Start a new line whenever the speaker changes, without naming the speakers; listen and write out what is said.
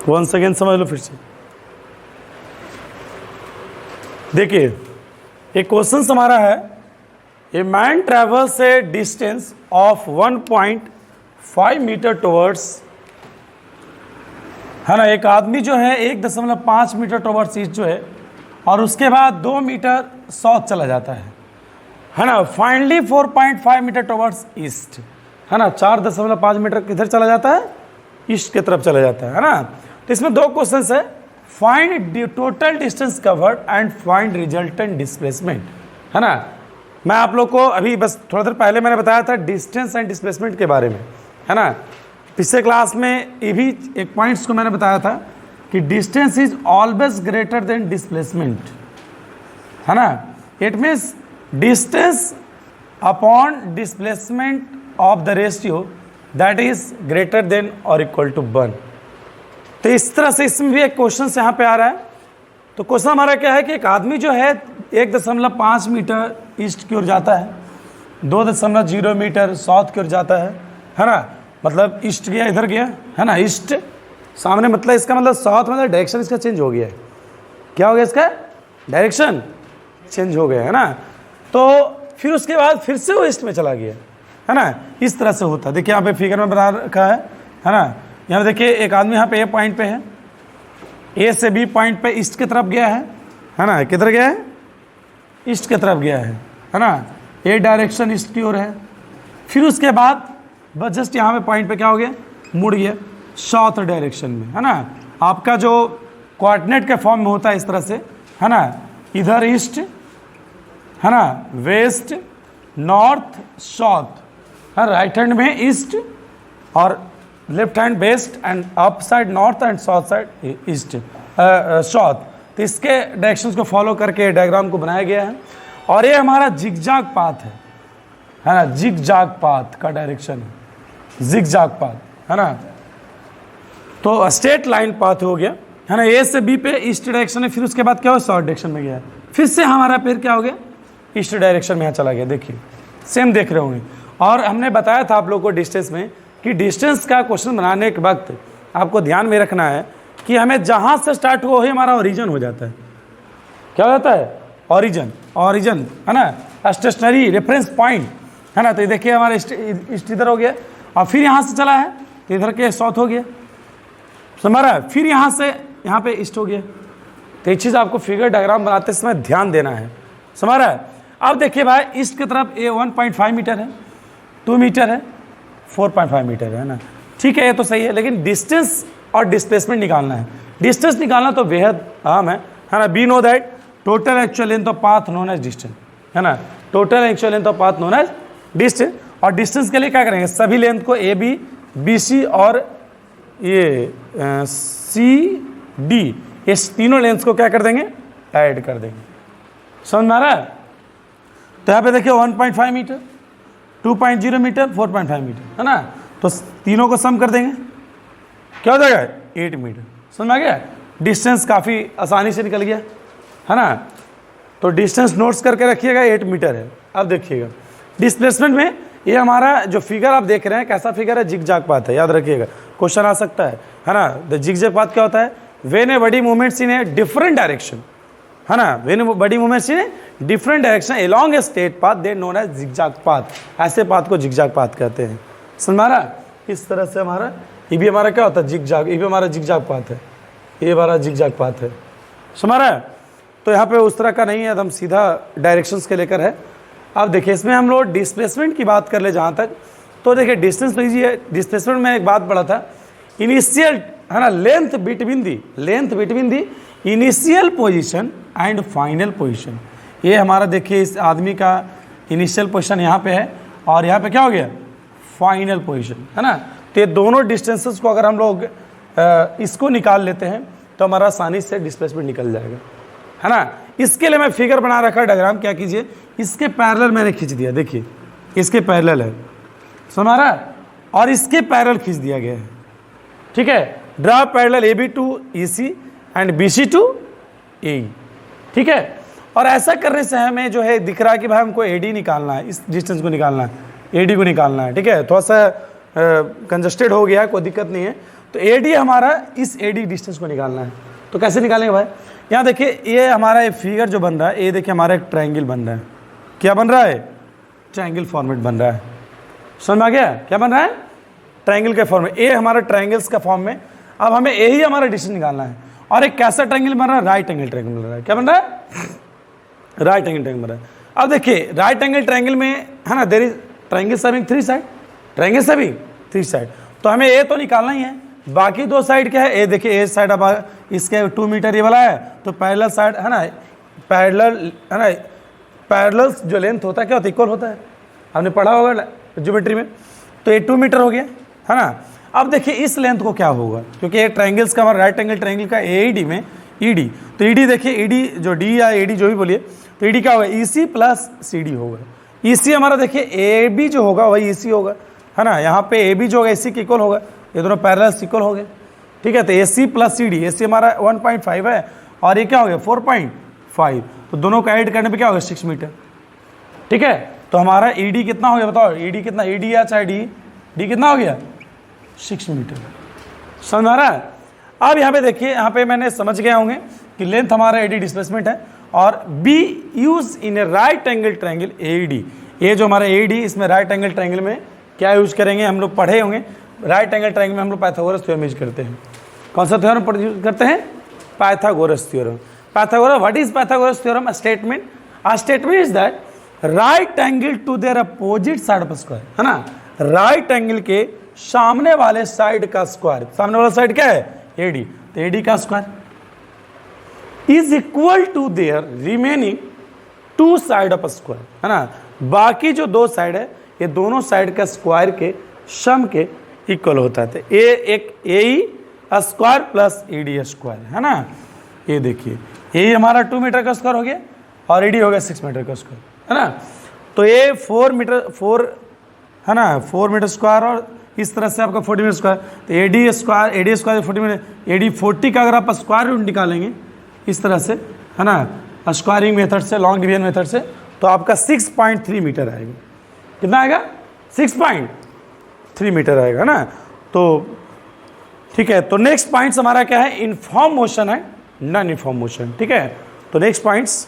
Once again समझ लो फिर से। देखिए एक क्वेश्चन हमारा है, a man travels a distance of 1.5 metre towards, है ना, एक आदमी जो है 1.5 मीटर टुवर्ड्स ईस्ट जो है, और उसके बाद 2 मीटर साउथ चला जाता है ना। फाइनली 4.5 मीटर टुवर्ड्स ईस्ट, है ना, 4.5 मीटर किधर चला जाता है, ईस्ट की तरफ चला जाता है ना। तो इसमें 2 क्वेश्चंस है, find total distance covered and find resultant displacement, है ना। मैं आप लोग को अभी बस थोड़ा देर पहले मैंने बताया था डिस्टेंस एंड डिस्प्लेसमेंट के बारे में, है ना। पिछले क्लास में ये भी एक पॉइंट्स को मैंने बताया था कि distance is always greater than displacement, है ना। It means distance upon displacement of the ratio that is greater than और इक्वल टू 1। तो इस तरह से इसमें भी एक क्वेश्चन यहाँ पे आ रहा है। तो क्वेश्चन हमारा क्या है कि एक आदमी जो है 1.5 मीटर ईस्ट की ओर जाता है, 2.0 मीटर साउथ की ओर जाता है ना। मतलब ईस्ट गया, इधर गया, है ना, ईस्ट सामने, मतलब इसका मतलब साउथ, मतलब डायरेक्शन इसका चेंज हो गया है। क्या हो गया, इसका डायरेक्शन चेंज हो गया, है ना। तो फिर उसके बाद फिर से वो ईस्ट में चला गया, है ना। इस तरह से होता है। देखिए यहाँ पे फिगर में बना रखा है ना। यहाँ पे देखिए एक आदमी यहाँ पे ए पॉइंट पे है, ए से बी पॉइंट पे ईस्ट की तरफ गया है ना। किधर गया है, ईस्ट की तरफ गया है ना। ए डायरेक्शन ईस्ट की ओर है। फिर उसके बाद बस जस्ट यहाँ पे पॉइंट पे क्या हो गया, मुड़ गया साउथ डायरेक्शन में, है ना। आपका जो कोऑर्डिनेट के फॉर्म में होता है इस तरह से, है ना, इधर ईस्ट, है ना, वेस्ट, नॉर्थ, साउथ, है, राइट हैंड में ईस्ट और left hand west, and up side north and south side east south. तो इसके डायरेक्शंस को फॉलो करके डायग्राम को बनाया गया है। और ये हमारा जिगजैग पाथ है ना, जिगजैग पाथ का डायरेक्शन है, जिगजैग पाथ, है ना। तो स्ट्रेट लाइन पाथ हो गया, है ना। ए से बी पे ईस्ट डायरेक्शन है, फिर उसके बाद क्या हो, साउथ डायरेक्शन में गया है, फिर से हमारा पेड़ क्या हो गया, ईस्ट डायरेक्शन में यहाँ चला गया। देखिए सेम देख रहे होंगे। और हमने बताया था आप लोगों को डिस्टेंस में कि डिस्टेंस का क्वेश्चन बनाने के वक्त आपको ध्यान में रखना है कि हमें जहाँ से स्टार्ट हुआ वही हमारा ओरिजिन हो जाता है। क्या हो जाता है, ओरिजिन, ओरिजिन, है ना, स्टेशनरी रेफरेंस पॉइंट, है ना। तो ये देखिए हमारा ईस्ट इधर हो गया, और फिर यहाँ से चला है तो इधर के साउथ हो गया, समझ रहा है। फिर यहाँ से यहाँ पे ईस्ट हो गया। तो ये चीज़ आपको फिगर डायग्राम बनाते समय ध्यान देना है, समझ रहा है। अब देखिए भाई ईस्ट की तरफ ये 1.5 मीटर है, 2 मीटर है, 4.5 मीटर है ना। ठीक है, ये तो सही है, लेकिन डिस्टेंस और डिस्प्लेसमेंट निकालना है। डिस्टेंस निकालना तो बेहद अहम है ना। Be know that total actual length of path known as distance, है ना। Total actual length of path known as distance. और डिस्टेंस के लिए क्या करेंगे, सभी लेंथ को ए बी, बी सी और ये सी डी, इस तीनों लेंथ को क्या कर देंगे, ऐड कर देंगे। समझ में आ रहा है। तो यहाँ पे देखिए 1.5 मीटर, 2.0 मीटर, 4.5 मीटर, है ना। तो तीनों को सम कर देंगे, क्या हो जाएगा, 8 मीटर। समझ में आ गया। डिस्टेंस काफ़ी आसानी से निकल गया, है ना। तो डिस्टेंस नोट्स करके रखिएगा, 8 मीटर है। अब देखिएगा डिस्प्लेसमेंट में ये हमारा जो फिगर आप देख रहे हैं कैसा फिगर है, जिगजैग पाथ है, याद रखिएगा, क्वेश्चन आ सकता है ना। द जिगजैग पाथ क्या होता है, when a body movements in a different direction, है ना, when body movements in a different direction along a straight path they known as zigzag path. ऐसे पाथ को जिगजैग पाथ कहते हैं। समझ में आ रहा। इस तरह से हमारा ये भी हमारा क्या होता है, जिगजैग, ये भी हमारा जिगजैग पाथ है, ये हमारा जिगजैग पाथ है। समझ रहा है। तो यहाँ पे उस तरह का नहीं है, एकदम सीधा डायरेक्शंस के लेकर है। अब देखिए इसमें हम लोग डिस्प्लेसमेंट की बात कर ले जहाँ तक, तो देखिए डिस्टेंस लीजिए, डिस्प्लेसमेंट में एक बात पढ़ा था, इनिशियल, है ना, length between the initial position and final position. ये हमारा देखिए इस आदमी का इनिशियल पोजीशन यहाँ पे है, और यहाँ पे क्या हो गया, फाइनल पोजीशन, है ना। तो ये दोनों डिस्टेंसेस को अगर हम लोग इसको निकाल लेते हैं तो हमारा आसानी से डिस्प्लेसमेंट निकल जाएगा, है ना। इसके लिए मैं फिगर बना रखा डायग्राम, क्या कीजिए, इसके पैरेलल मैंने खींच दिया। देखिए इसके पैरेलल है, समझ रहा है, और इसके पैरेलल खींच दिया गया है। ठीक है, draw parallel A B to E C and B C to A. ठीक है, और ऐसा करने से हमें जो है दिख रहा है कि भाई हमको ए डी निकालना है, इस डिस्टेंस को निकालना है, ए डी को निकालना है। ठीक है, थोड़ा सा कंजस्टेड हो गया है, कोई दिक्कत नहीं है। तो AD हमारा इस AD डिस्टेंस को निकालना है। तो कैसे निकालेंगे भाई, यहाँ देखिए ये हमारा एक फिगर जो बन रहा है, ये देखिए हमारा एक ट्रायंगल बन रहा है। क्या बन रहा है, ट्रायंगल फॉर्मेट बन रहा है। समझ में आ गया क्या बन रहा है, ट्रायंगल के फॉर्म में। ये हमारा ट्रायंगल्स का फॉर्म में। अब हमें यही हमारा डिस्टेंस निकालना है। और एक कैसा ट्रायंगल बन रहा है, राइट एंगल ट्रायंगल बन रहा है। क्या बन रहा है, राइट एंगल ट्रायंगल बन रहा है। अब देखिए राइट एंगल ट्रायंगल में है ना, there is triangle serving 3 side, triangle serving 3 side. तो हमें ये तो निकालना ही है, बाकी 2 साइड क्या है, ये देखिए ए साइड अब इसके 2 मीटर ये वाला है, तो पैरेलल साइड है ना, पैरेलल है ना, पैरेलल जो लेंथ होता है क्या होता है, इक्वल होता है, हमने पढ़ा होगा ज्योमेट्री में। तो ये 2 मीटर हो गया है ना। अब देखिए इस लेंथ को क्या होगा, क्योंकि ये ट्रायंगल्स का हमारा राइट एंगल ट्रायंगल का AED में ED, तो ED देखिए ED जो D या AD जो भी बोलिए, तो ED क्या होगा, EC प्लस CD होगा। EC हमारा देखिए AB जो होगा वही EC होगा है ना, यहाँ पे AB जो होगा AC के इक्वल होगा, ये दोनों पैरेलल इक्वल हो गए। ठीक है, तो AC प्लस CD, AC हमारा 1.5 है और ये क्या हो गया 4.5, तो दोनों का ऐड करने पे क्या होगा 6 मीटर। ठीक है, तो हमारा ED कितना हो गया बताओ, ED कितना, ED या चाहे D कितना हो गया 6 मीटर। समझ आ रहा है। अब यहाँ पे देखिए, यहाँ पे मैंने समझ गए होंगे कि लेंथ हमारा AD डिस्प्लेसमेंट है और B use in A right angle triangle AED। ये जो हमारा AED, इसमें राइट एंगल ट्रायंगल में क्या यूज करेंगे, हम लोग पढ़े होंगे राइट एंगल ट्रायंगल में हम लोग पाइथागोरस थ्योरम यूज करते हैं। कौन सा थ्योरम यूज करते हैं, Pythagoras theorem. Pythagoras, what is Pythagoras theorem, a statement is that right angle to their opposite side of square, है ना, राइट एंगल के सामने वाले साइड का स्क्वायर, सामने वाला साइड क्या है AD, तो AD का square is equal to their remaining 2 side of square, है ना, बाकी जो 2 साइड है ये दोनों साइड का स्क्वायर के सम के इक्वल होता है। तो ये एक AE square plus AD square, है ना। ये देखिए AE हमारा 2 मीटर का स्क्वायर हो गया और AD हो गया 6 मीटर का स्क्वायर, है ना। तो ये 4 है ना, 4 मीटर स्क्वायर और इस तरह से आपका 40 मीटर स्क्वायर, तो AD स्क्वायर 40 मीटर, AD 40 का अगर आप स्क्वायर रूट निकालेंगे इस तरह से, है ना, स्क्वायरिंग मेथड से, लॉन्ग डिवीजन मेथड से, तो आपका 6.3 मीटर आएगा। कितना आएगा 6.3 मीटर आएगा ना। तो ठीक है, तो नेक्स्ट पॉइंट्स हमारा क्या है, इनफॉर्म मोशन है, नॉन इनफॉर्म मोशन। ठीक है, तो नेक्स्ट पॉइंट्स